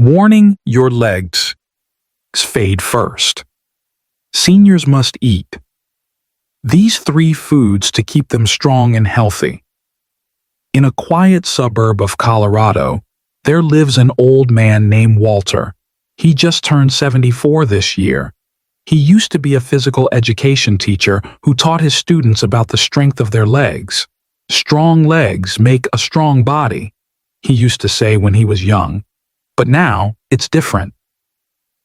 Warning: your legs fade first. Seniors must eat these 3 foods to keep them strong and healthy. In a quiet suburb of Colorado, there lives an old man named Walter. He just turned 74 this year. He used to be a physical education teacher who taught his students about the strength of their legs. Strong legs make a strong body, he used to say when he was young. But now, it's different.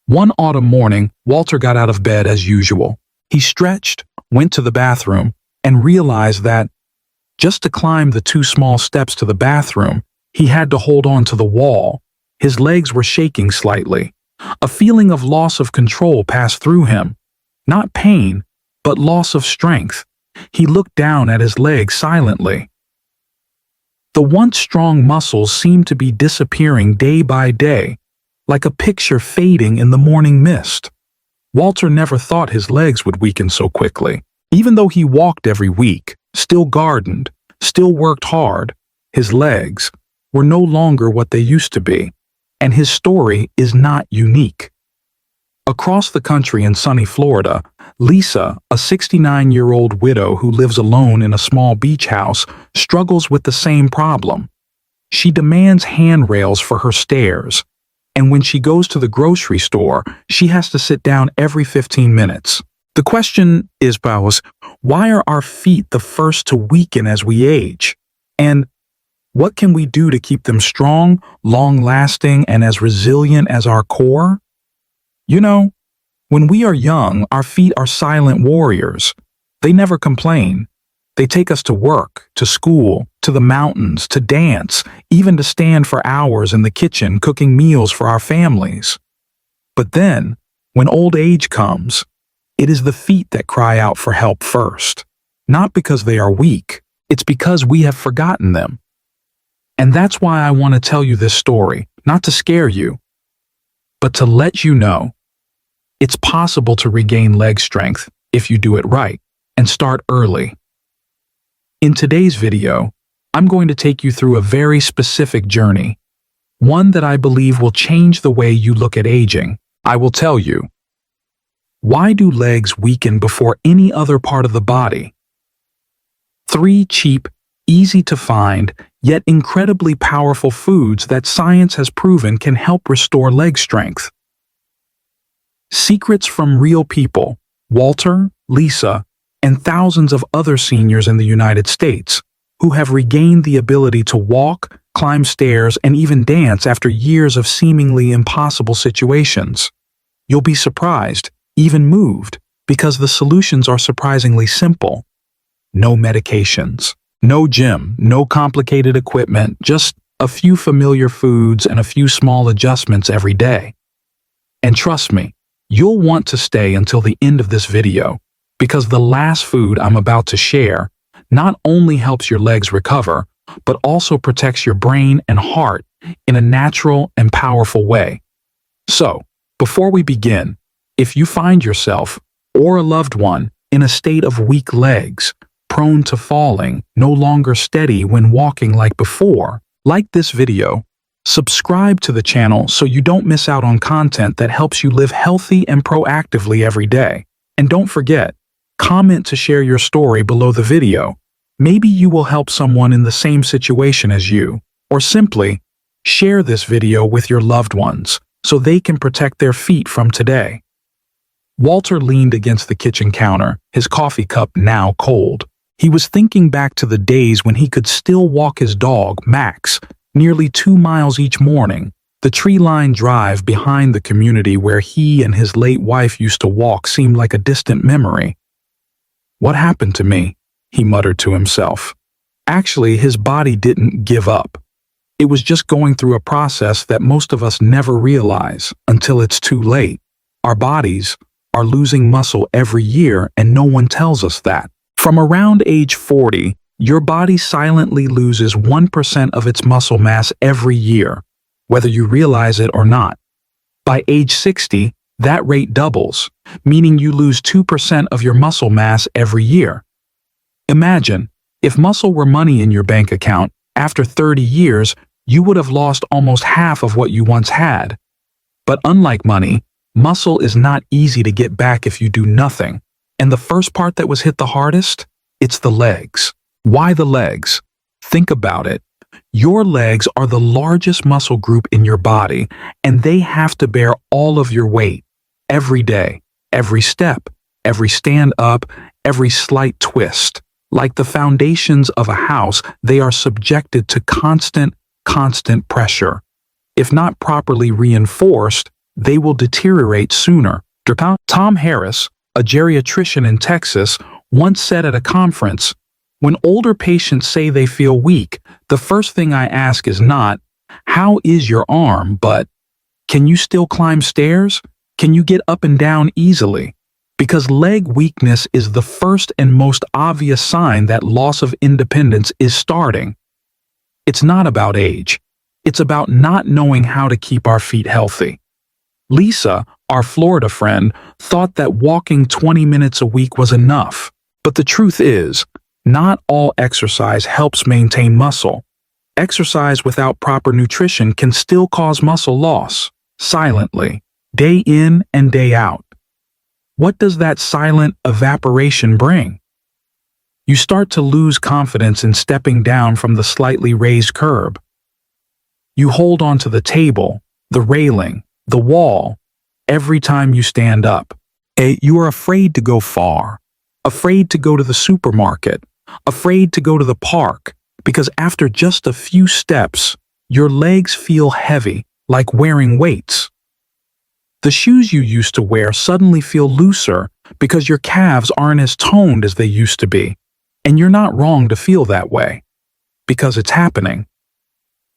One autumn morning, Walter got out of bed as usual. He stretched, went to the bathroom, and realized that, just to climb the 2 small steps to the bathroom, he had to hold on to the wall. His legs were shaking slightly. A feeling of loss of control passed through him. Not pain, but loss of strength. He looked down at his legs silently. The once strong muscles seemed to be disappearing day by day, like a picture fading in the morning mist. Walter never thought his legs would weaken so quickly. Even though he walked every week, still gardened, still worked hard, his legs were no longer what they used to be, and his story is not unique. Across the country in sunny Florida, Lisa, a 69-year-old widow who lives alone in a small beach house, struggles with the same problem. She demands handrails for her stairs, and when she goes to the grocery store, she has to sit down every 15 minutes. The question is, why are our feet the first to weaken as we age? And what can we do to keep them strong, long-lasting, and as resilient as our core? You know, when we are young, our feet are silent warriors. They never complain. They take us to work, to school, to the mountains, to dance, even to stand for hours in the kitchen cooking meals for our families. But then, when old age comes, it is the feet that cry out for help first. Not because they are weak, it's because we have forgotten them. And that's why I want to tell you this story, not to scare you, but to let you know it's possible to regain leg strength if you do it right and start early. In today's video, I'm going to take you through a very specific journey, one that I believe will change the way you look at aging. I will tell you, why do legs weaken before any other part of the body? 3 cheap, easy to find, yet incredibly powerful foods that science has proven can help restore leg strength. Secrets from real people, Walter, Lisa, and thousands of other seniors in the United States who have regained the ability to walk, climb stairs, and even dance after years of seemingly impossible situations. You'll be surprised, even moved, because the solutions are surprisingly simple. No medications, no gym, no complicated equipment, just a few familiar foods and a few small adjustments every day. And trust me, you'll want to stay until the end of this video, because the last food I'm about to share not only helps your legs recover, but also protects your brain and heart in a natural and powerful way. So, before we begin, if you find yourself, or a loved one, in a state of weak legs, prone to falling, no longer steady when walking like before, like this video, subscribe to the channel so you don't miss out on content that helps you live healthy and proactively every day. And don't forget, comment to share your story below the video. Maybe you will help someone in the same situation as you, or simply share this video with your loved ones so they can protect their feet from today. Walter leaned against the kitchen counter, his coffee cup now cold. He was thinking back to the days when he could still walk his dog, Max, nearly 2 miles each morning. The tree-lined drive behind the community where he and his late wife used to walk seemed like a distant memory. "What happened to me?" he muttered to himself. Actually, his body didn't give up. It was just going through a process that most of us never realize until it's too late. Our bodies are losing muscle every year, and no one tells us that. From around age 40, your body silently loses 1% of its muscle mass every year, whether you realize it or not. By age 60, that rate doubles, meaning you lose 2% of your muscle mass every year. Imagine, if muscle were money in your bank account, after 30 years, you would have lost almost half of what you once had. But unlike money, muscle is not easy to get back if you do nothing. And the first part that was hit the hardest? It's the legs. Why the legs? Think about it. Your legs are the largest muscle group in your body, and they have to bear all of your weight every day, every step, every stand up, every slight twist. Like the foundations of a house, they are subjected to constant pressure. If not properly reinforced, they will deteriorate sooner. Tom Harris, a geriatrician in Texas, once said at a conference, "When older patients say they feel weak, the first thing I ask is not, 'How is your arm?' but, 'Can you still climb stairs? Can you get up and down easily?' Because leg weakness is the first and most obvious sign that loss of independence is starting. It's not about age. It's about not knowing how to keep our feet healthy." Lisa, our Florida friend, thought that walking 20 minutes a week was enough. But the truth is, not all exercise helps maintain muscle. Exercise without proper nutrition can still cause muscle loss, silently, day in and day out. What does that silent evaporation bring? You start to lose confidence in stepping down from the slightly raised curb. You hold onto the table, the railing, the wall, every time you stand up. You are afraid to go far, afraid to go to the supermarket, afraid to go to the park, because after just a few steps, your legs feel heavy, like wearing weights. The shoes you used to wear suddenly feel looser because your calves aren't as toned as they used to be. And you're not wrong to feel that way, because it's happening.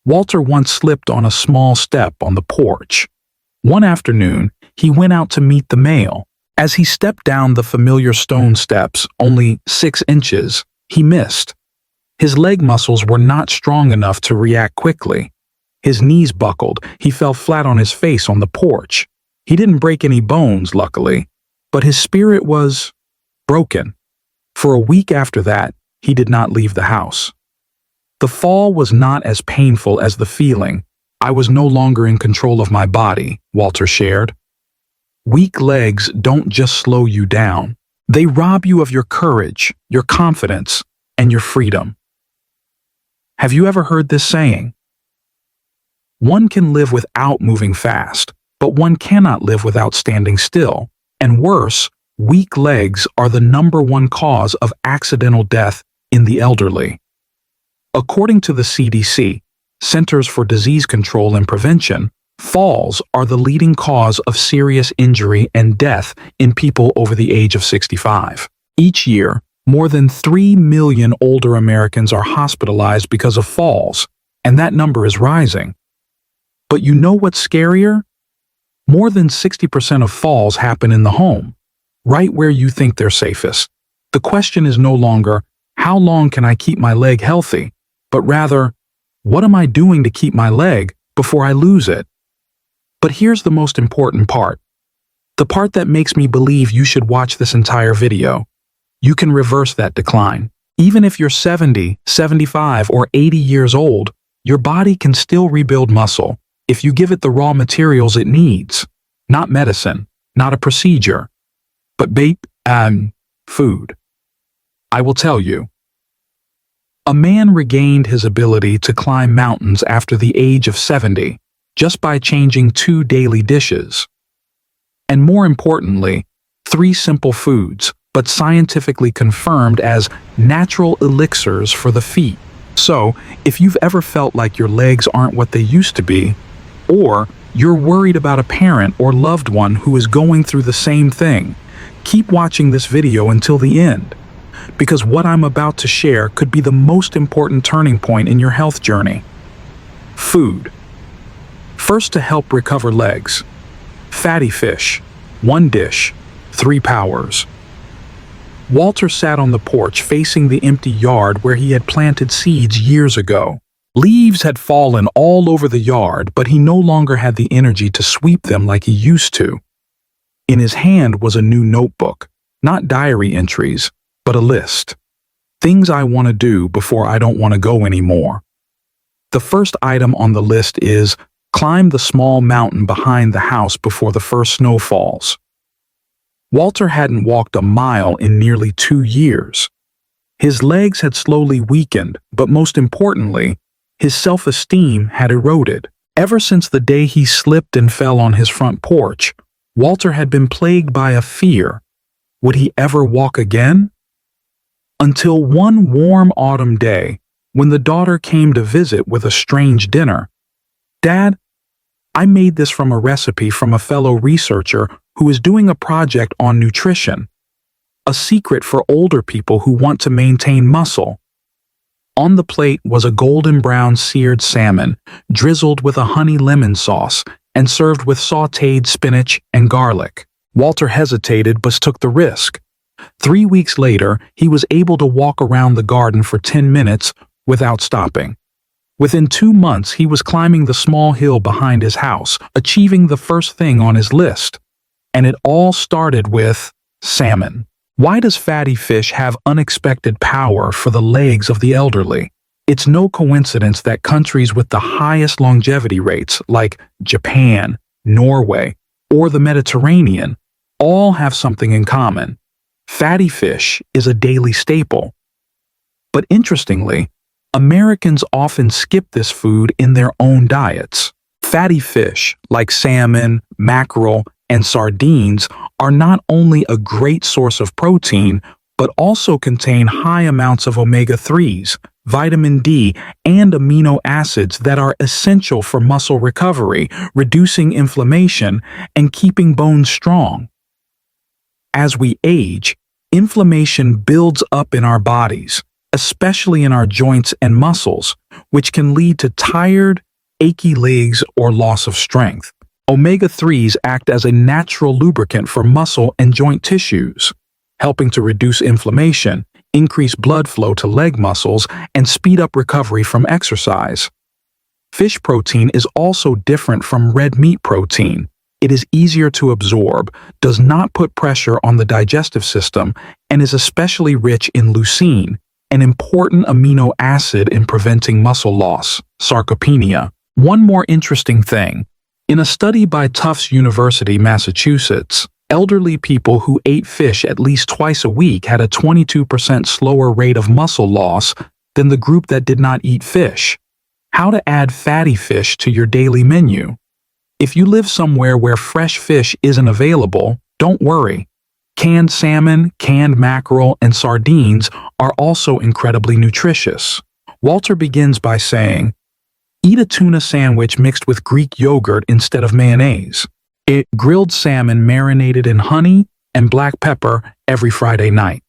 Walter once slipped on a small step on the porch. One afternoon, he went out to meet the mail. As he stepped down the familiar stone steps, only 6 inches, he missed. His leg muscles were not strong enough to react quickly. His knees buckled, he fell flat on his face on the porch. He didn't break any bones, luckily, but his spirit was broken. For a week after that, he did not leave the house. The fall was not as painful as the feeling. I was no longer in control of my body, Walter shared. Weak legs don't just slow you down. They rob you of your courage, your confidence, and your freedom. Have you ever heard this saying? One can live without moving fast, but one cannot live without standing still. And worse, weak legs are the #1 cause of accidental death in the elderly. According to the CDC, Centers for Disease Control and Prevention, falls are the leading cause of serious injury and death in people over the age of 65. Each year, more than 3 million older Americans are hospitalized because of falls, and that number is rising. But you know what's scarier? More than 60% of falls happen in the home, right where you think they're safest. The question is no longer, how long can I keep my leg healthy? But rather, what am I doing to keep my leg before I lose it? But here's the most important part. The part that makes me believe you should watch this entire video. You can reverse that decline. Even if you're 70, 75, or 80 years old, your body can still rebuild muscle if you give it the raw materials it needs. Not medicine, not a procedure, but food. I will tell you. A man regained his ability to climb mountains after the age of 70 just by changing 2 daily dishes. And more importantly, 3 simple foods, but scientifically confirmed as natural elixirs for the feet. So, if you've ever felt like your legs aren't what they used to be, or you're worried about a parent or loved one who is going through the same thing, keep watching this video until the end, because what I'm about to share could be the most important turning point in your health journey. Food. First, to help recover legs. Fatty fish, 1 dish, 3 powers. Walter sat on the porch facing the empty yard where he had planted seeds years ago. Leaves had fallen all over the yard, but he no longer had the energy to sweep them like he used to. In his hand was a new notebook, not diary entries, but a list. Things I want to do before I don't want to go anymore. The first item on the list is Climb the small mountain behind the house before the first snow falls. Walter hadn't walked a mile in nearly 2 years. His legs had slowly weakened, but most importantly, his self-esteem had eroded. Ever since the day he slipped and fell on his front porch, Walter had been plagued by a fear. Would he ever walk again? Until one warm autumn day, when the daughter came to visit with a strange dinner. "Dad, I made this from a recipe from a fellow researcher who is doing a project on nutrition. A secret for older people who want to maintain muscle." On the plate was a golden brown seared salmon, drizzled with a honey lemon sauce, and served with sautéed spinach and garlic. Walter hesitated but took the risk. 3 weeks later, he was able to walk around the garden for 10 minutes without stopping. Within 2 months, he was climbing the small hill behind his house, achieving the first thing on his list. And it all started with salmon. Why does fatty fish have unexpected power for the legs of the elderly? It's no coincidence that countries with the highest longevity rates, like Japan, Norway, or the Mediterranean, all have something in common. Fatty fish is a daily staple. But interestingly, Americans often skip this food in their own diets. Fatty fish, like salmon, mackerel, and sardines, are not only a great source of protein, but also contain high amounts of omega-3s, vitamin D, and amino acids that are essential for muscle recovery, reducing inflammation, and keeping bones strong. As we age, inflammation builds up in our bodies, especially in our joints and muscles, which can lead to tired, achy legs or loss of strength. Omega-3s act as a natural lubricant for muscle and joint tissues, helping to reduce inflammation, increase blood flow to leg muscles, and speed up recovery from exercise. Fish protein is also different from red meat protein. It is easier to absorb, does not put pressure on the digestive system, and is especially rich in leucine, an important amino acid in preventing muscle loss, sarcopenia. One more interesting thing. In a study by Tufts University, Massachusetts, elderly people who ate fish at least twice a week had a 22% slower rate of muscle loss than the group that did not eat fish. How to add fatty fish to your daily menu. If you live somewhere where fresh fish isn't available, don't worry. Canned salmon, canned mackerel, and sardines are also incredibly nutritious. Walter begins by saying, "Eat a tuna sandwich mixed with Greek yogurt instead of mayonnaise. Eat grilled salmon marinated in honey and black pepper every Friday night.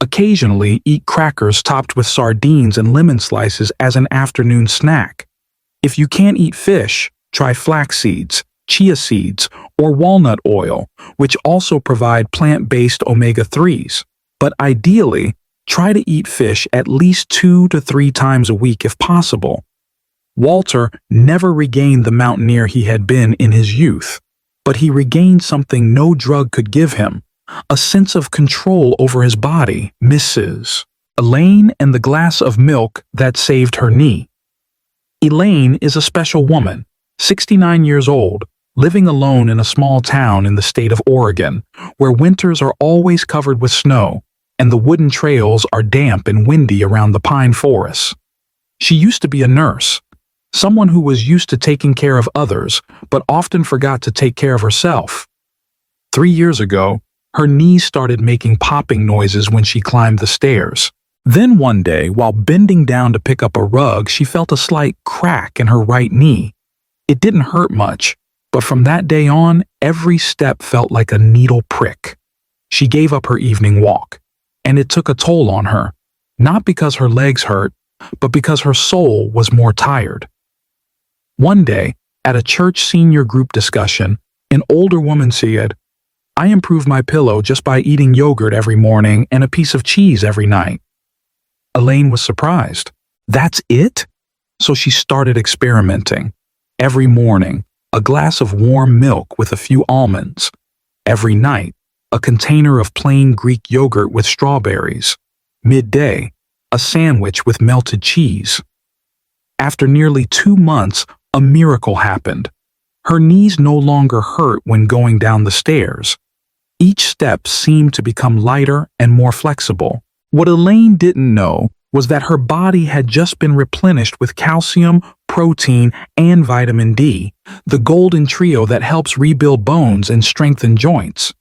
Occasionally, eat crackers topped with sardines and lemon slices as an afternoon snack. If you can't eat fish, try flax seeds, chia seeds, or walnut oil, which also provide plant-based omega-3s. But ideally, try to eat fish at least 2 to 3 times a week if possible." Walter never regained the mountaineer he had been in his youth, but he regained something no drug could give him, a sense of control over his body. Mrs. Elaine and the glass of milk that saved her knee. Elaine is a special woman, 69 years old, living alone in a small town in the state of Oregon, where winters are always covered with snow, and the wooden trails are damp and windy around the pine forests. She used to be a nurse, someone who was used to taking care of others, but often forgot to take care of herself. 3 years ago, her knees started making popping noises when she climbed the stairs. Then one day, while bending down to pick up a rug, she felt a slight crack in her right knee. It didn't hurt much, but from that day on, every step felt like a needle prick. She gave up her evening walk, and it took a toll on her, not because her legs hurt, but because her soul was more tired. One day, at a church senior group discussion, an older woman said, "I improve my pillow just by eating yogurt every morning and a piece of cheese every night." Elaine was surprised. That's it? So she started experimenting. Every morning, a glass of warm milk with a few almonds. Every night, a container of plain Greek yogurt with strawberries. Midday, a sandwich with melted cheese. After nearly 2 months, a miracle happened. Her knees no longer hurt when going down the stairs. Each step seemed to become lighter and more flexible. What Elaine didn't know was that her body had just been replenished with calcium, protein, and vitamin D, the golden trio that helps rebuild bones and strengthen joints.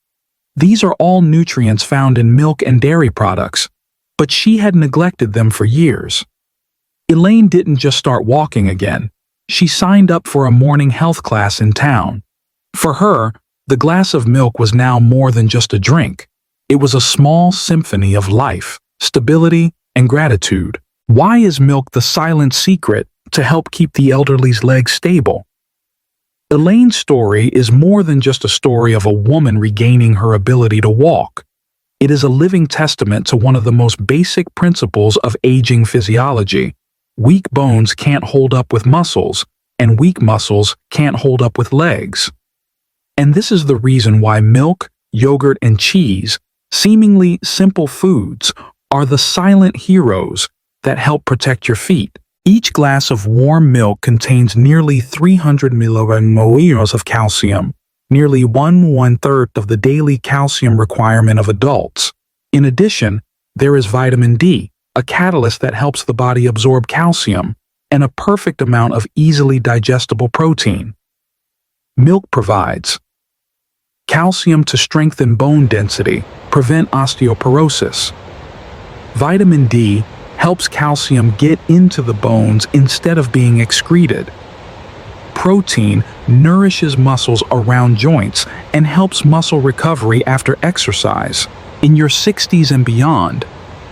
These are all nutrients found in milk and dairy products, but she had neglected them for years. Elaine didn't just start walking again. She signed up for a morning health class in town. For her, the glass of milk was now more than just a drink. It was a small symphony of life, stability, and gratitude. Why is milk the silent secret to help keep the elderly's legs stable? Elaine's story is more than just a story of a woman regaining her ability to walk. It is a living testament to one of the most basic principles of aging physiology. Weak bones can't hold up with muscles, and weak muscles can't hold up with legs. And this is the reason why milk, yogurt, and cheese, seemingly simple foods, are the silent heroes that help protect your feet. Each glass of warm milk contains nearly 300 millimoles of calcium, nearly 1/3 of the daily calcium requirement of adults. In addition, there is vitamin D, a catalyst that helps the body absorb calcium, and a perfect amount of easily digestible protein. Milk provides calcium to strengthen bone density, prevent osteoporosis. Vitamin D helps calcium get into the bones instead of being excreted. Protein nourishes muscles around joints and helps muscle recovery after exercise. In your 60s and beyond,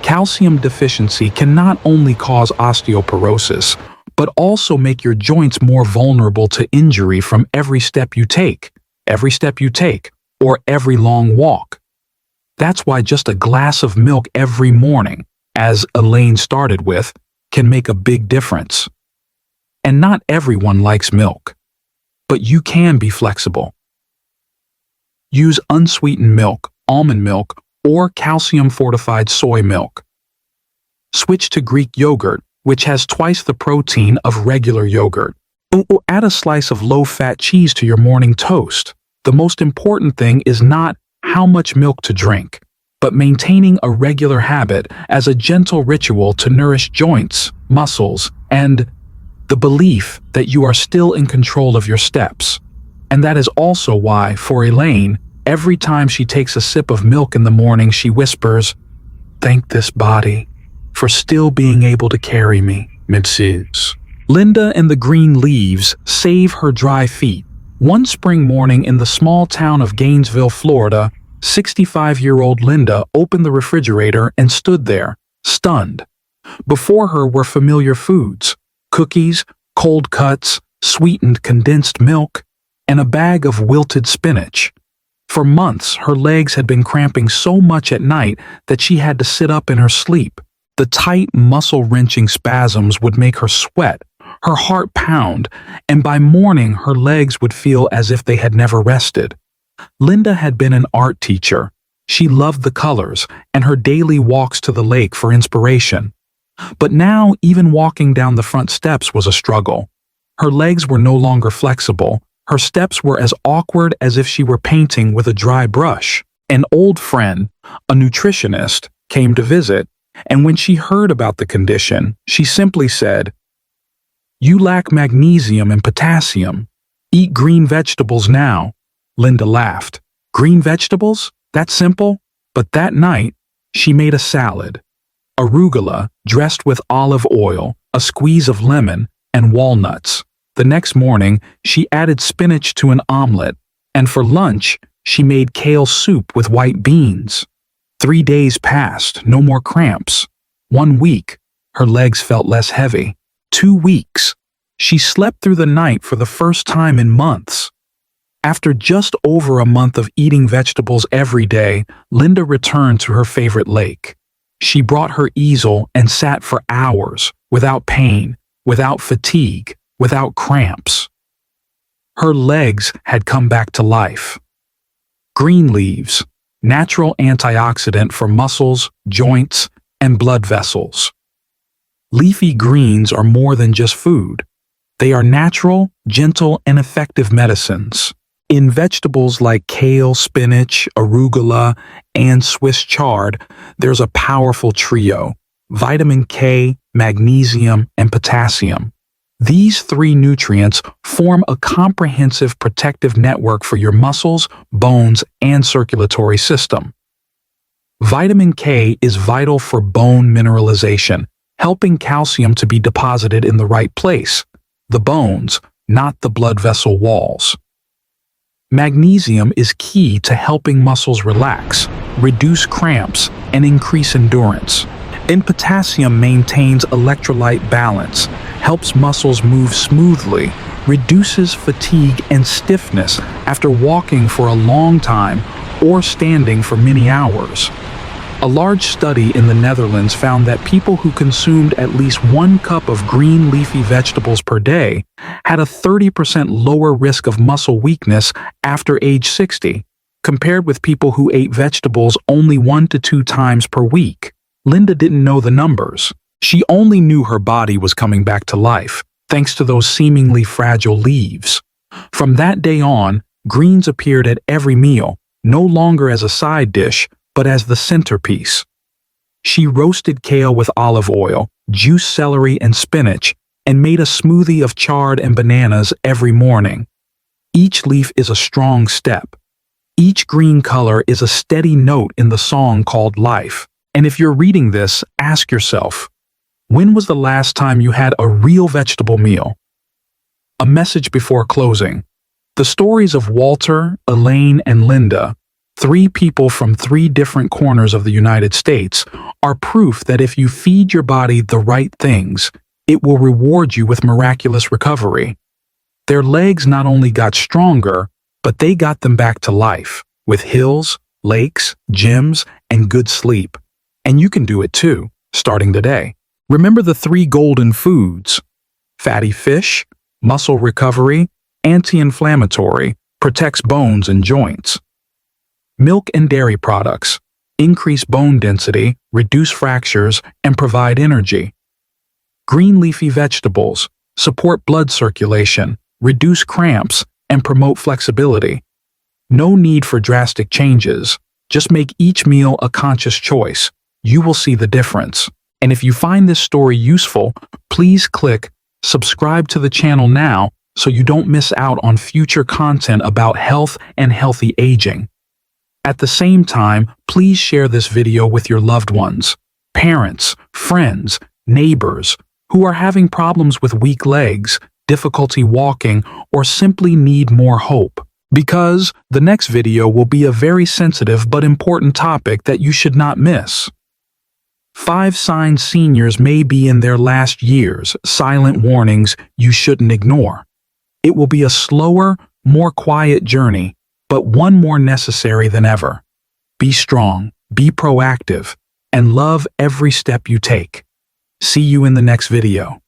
calcium deficiency can not only cause osteoporosis, but also make your joints more vulnerable to injury from every step you take, or every long walk. That's why just a glass of milk every morning, as Elaine started with, can make a big difference. And not everyone likes milk, but you can be flexible. Use unsweetened milk, almond milk, or calcium-fortified soy milk. Switch to Greek yogurt, which has twice the protein of regular yogurt. Or add a slice of low-fat cheese to your morning toast. The most important thing is not how much milk to drink, but maintaining a regular habit as a gentle ritual to nourish joints, muscles, and the belief that you are still in control of your steps. And that is also why, for Elaine, every time she takes a sip of milk in the morning, she whispers, "Thank this body for still being able to carry me." Mrs. Linda and the green leaves save her dry feet. One spring morning in the small town of Gainesville, Florida, 65-year-old Linda opened the refrigerator and stood there, stunned. Before her were familiar foods: cookies, cold cuts, sweetened condensed milk, and a bag of wilted spinach. For months, her legs had been cramping so much at night that she had to sit up in her sleep. The tight, muscle-wrenching spasms would make her sweat, her heart pound, and by morning her legs would feel as if they had never rested. Linda had been an art teacher. She loved the colors and her daily walks to the lake for inspiration. But now even walking down the front steps was a struggle. Her legs were no longer flexible. Her steps were as awkward as if she were painting with a dry brush. An old friend, a nutritionist, came to visit, and when she heard about the condition, she simply said, "You lack magnesium and potassium. Eat green vegetables now." Linda laughed. Green vegetables? That's simple? But that night, she made a salad. Arugula dressed with olive oil, a squeeze of lemon, and walnuts. The next morning, she added spinach to an omelet, and for lunch, she made kale soup with white beans. 3 days passed, no more cramps. 1 week, her legs felt less heavy. 2 weeks, she slept through the night for the first time in months. After just over a month of eating vegetables every day, Linda returned to her favorite lake. She brought her easel and sat for hours, without pain, without fatigue, without cramps. Her legs had come back to life. Green leaves, natural antioxidant for muscles, joints, and blood vessels. Leafy greens are more than just food. They are natural, gentle, and effective medicines. In vegetables like kale, spinach, arugula, and Swiss chard, there's a powerful trio: vitamin K, magnesium, and potassium. These three nutrients form a comprehensive protective network for your muscles, bones, and circulatory system. Vitamin K is vital for bone mineralization, helping calcium to be deposited in the right place, the bones, not the blood vessel walls. Magnesium is key to helping muscles relax, reduce cramps, and increase endurance. And potassium maintains electrolyte balance, helps muscles move smoothly, reduces fatigue and stiffness after walking for a long time or standing for many hours. A large study in the Netherlands found that people who consumed at least 1 cup of green leafy vegetables per day had a 30% lower risk of muscle weakness after age 60, compared with people who ate vegetables only 1 to 2 times per week. Linda didn't know the numbers. She only knew her body was coming back to life, thanks to those seemingly fragile leaves. From that day on, greens appeared at every meal, no longer as a side dish, but as the centerpiece. She roasted kale with olive oil, juiced celery and spinach, and made a smoothie of chard and bananas every morning. Each leaf is a strong step. Each green color is a steady note in the song called life. And if you're reading this, ask yourself, when was the last time you had a real vegetable meal? A message before closing. The stories of Walter, Elaine, and Linda, 3 people from 3 different corners of the United States, are proof that if you feed your body the right things, it will reward you with miraculous recovery. Their legs not only got stronger, but they got them back to life, with hills, lakes, gyms, and good sleep. And you can do it too, starting today. Remember the 3 golden foods: fatty fish, muscle recovery, anti-inflammatory, protects bones and joints. Milk and dairy products increase bone density, reduce fractures, and provide energy. Green leafy vegetables support blood circulation, reduce cramps, and promote flexibility. No need for drastic changes. Just make each meal a conscious choice. You will see the difference. And if you find this story useful, please click subscribe to the channel now so you don't miss out on future content about health and healthy aging. At the same time, please share this video with your loved ones, parents, friends, neighbors who are having problems with weak legs, difficulty walking, or simply need more hope. Because the next video will be a very sensitive but important topic that you should not miss. 5 signs seniors may be in their last years, silent warnings you shouldn't ignore. It will be a slower, more quiet journey, but one more necessary than ever. Be strong, be proactive, and love every step you take. See you in the next video.